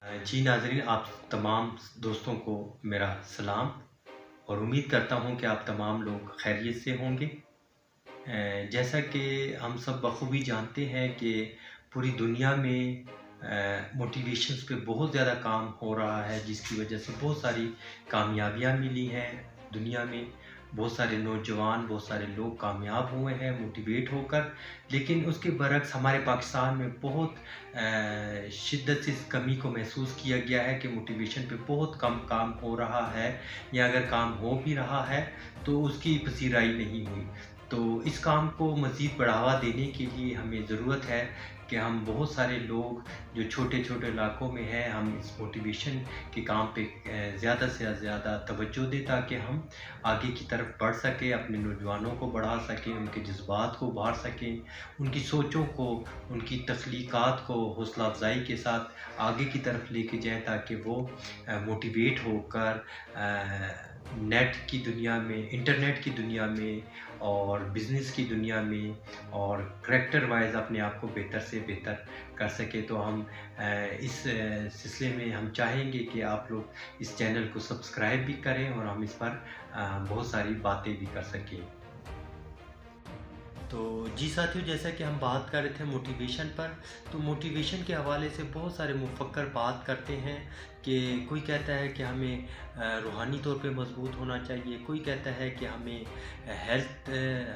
जी नाज़रीन, आप तमाम दोस्तों को मेरा सलाम और उम्मीद करता हूँ कि आप तमाम लोग खैरियत से होंगे। जैसा कि हम सब बखूबी जानते हैं कि पूरी दुनिया में मोटिवेशंस पे बहुत ज़्यादा काम हो रहा है, जिसकी वजह से बहुत सारी कामयाबियाँ मिली हैं दुनिया में। बहुत सारे नौजवान, बहुत सारे लोग कामयाब हुए हैं मोटिवेट होकर। लेकिन उसके बरक्स हमारे पाकिस्तान में बहुत शिद्दत से इस कमी को महसूस किया गया है कि मोटिवेशन पे बहुत कम काम हो रहा है, या अगर काम हो भी रहा है तो उसकी पसीराई नहीं हुई। तो इस काम को मज़ीद बढ़ावा देने के लिए हमें ज़रूरत है कि हम बहुत सारे लोग जो छोटे-छोटे इलाकों में हैं, हम इस मोटिवेशन के काम पे ज़्यादा से ज़्यादा तवज्जो दें, ताकि हम आगे की तरफ बढ़ सकें, अपने नौजवानों को बढ़ा सकें, उनके जज़्बात को उभार सकें, उनकी सोचों को, उनकी तख्लीक़ात को हौसला अफ़ज़ाई के साथ आगे की तरफ लेके जाएँ, ताकि वो मोटिवेट होकर नेट की दुनिया में, इंटरनेट की दुनिया में और बिज़नेस की दुनिया में और करैक्टर वाइज़ अपने आप को बेहतर से बेहतर कर सके। तो हम इस सिलसिले में हम चाहेंगे कि आप लोग इस चैनल को सब्सक्राइब भी करें और हम इस पर बहुत सारी बातें भी कर सकें। तो जी साथियों, जैसा कि हम बात कर रहे थे मोटिवेशन पर, तो मोटिवेशन के हवाले से बहुत सारे मुफक्कर बात करते हैं कि कोई कहता है कि हमें रूहानी तौर पे मजबूत होना चाहिए, कोई कहता है कि हमें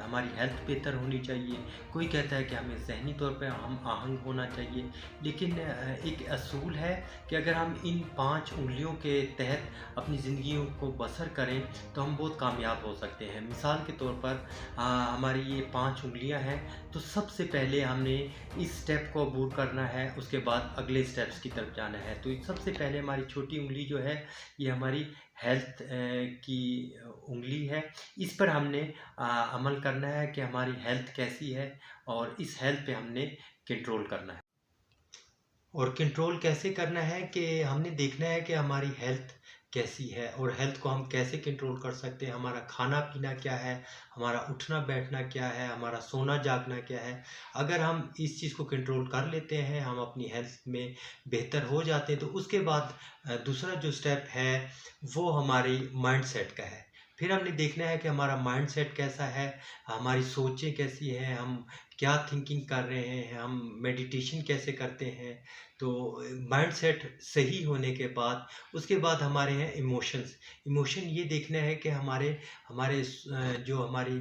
हमारी हेल्थ बेहतर होनी चाहिए, कोई कहता है कि हमें ज़हनी तौर पे हम आहंग होना चाहिए। लेकिन एक असूल है कि अगर हम इन 5 उँगलियों के तहत अपनी ज़िंदगियों को बसर करें तो हम बहुत कामयाब हो सकते हैं। मिसाल के तौर पर हमारी ये 5 उँगलियां हैं, तो सबसे पहले हमने इस स्टेप को अबूर करना है, उसके बाद अगले स्टेप्स की तरफ जाना है। तो सबसे पहले हमारी छोटी उंगली जो है, ये हमारी हेल्थ की उंगली है। इस पर हमने अमल करना है कि हमारी हेल्थ कैसी है, और इस हेल्थ पे हमने कंट्रोल करना है। और कंट्रोल कैसे करना है कि हमने देखना है कि हमारी हेल्थ कैसी है, और हेल्थ को हम कैसे कंट्रोल कर सकते हैं। हमारा खाना पीना क्या है, हमारा उठना बैठना क्या है, हमारा सोना जागना क्या है। अगर हम इस चीज़ को कंट्रोल कर लेते हैं, हम अपनी हेल्थ में बेहतर हो जाते हैं, तो उसके बाद दूसरा जो स्टेप है वो हमारी माइंड सेट का है। फिर हमने देखना है कि हमारा माइंड सेट कैसा है, हमारी सोचें कैसी हैं, हम क्या थिंकिंग कर रहे हैं, हम मेडिटेशन कैसे करते हैं। तो माइंड सेट सही होने के बाद उसके बाद हमारे हैं इमोशंस। इमोशन ये देखना है कि हमारे हमारे जो हमारी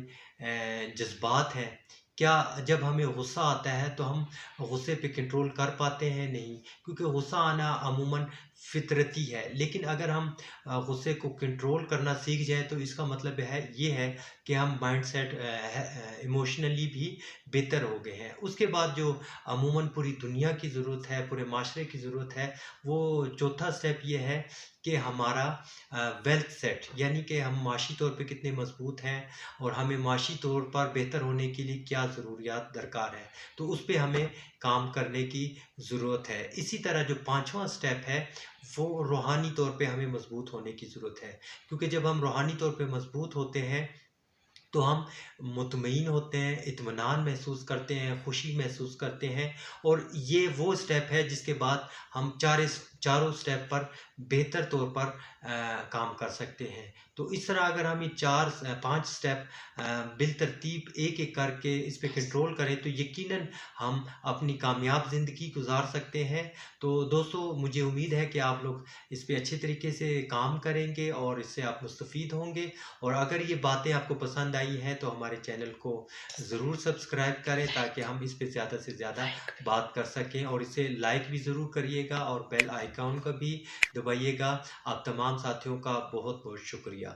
जज्बात हैं, क्या जब हमें गुस्सा आता है तो हम गुस्से पे कंट्रोल कर पाते हैं? नहीं, क्योंकि गुस्सा आना अमूमन फितरती है। लेकिन अगर हम गुस्से को कंट्रोल करना सीख जाएँ तो इसका मतलब ये है कि हम माइंड सेट इमोशनली भी बेहतर हो गए हैं। उसके बाद जो अमूमन पूरी दुनिया की ज़रूरत है, पूरे माशरे की ज़रूरत है, वो चौथा स्टेप ये है कि हमारा वेल्थ सेट, यानी कि हम माशी तौर पे कितने मजबूत हैं, और हमें माशी तौर पर बेहतर होने के लिए क्या ज़रूरियात दरकार है, तो उस पे हमें काम करने की ज़रूरत है। इसी तरह जो पाँचवा स्टेप है वो रूहानी तौर पे हमें मजबूत होने की ज़रूरत है, क्योंकि जब हम रूहानी तौर पे मजबूत होते हैं तो हम मुतमईन होते हैं, इत्मीनान महसूस करते हैं, खुशी महसूस करते हैं, और ये वो स्टेप है जिसके बाद हम चारों स्टेप पर बेहतर तौर पर काम कर सकते हैं। तो इस तरह अगर हम ये 5 स्टेप बिलतरतीब एक-एक करके इस पे कंट्रोल करें तो यकीनन हम अपनी कामयाब ज़िंदगी गुज़ार सकते हैं। तो दोस्तों, मुझे उम्मीद है कि आप लोग इस पे अच्छे तरीके से काम करेंगे और इससे आप मुस्तफ़ीद होंगे। और अगर ये बातें आपको पसंद आई हैं तो हमारे चैनल को ज़रूर सब्सक्राइब करें, ताकि हम इस पे ज़्यादा से ज़्यादा बात कर सकें, और इसे लाइक भी ज़रूर करिएगा और बेल आइकॉन का भी दबाइएगा। आप तमाम साथियों का बहुत बहुत शुक्रिया।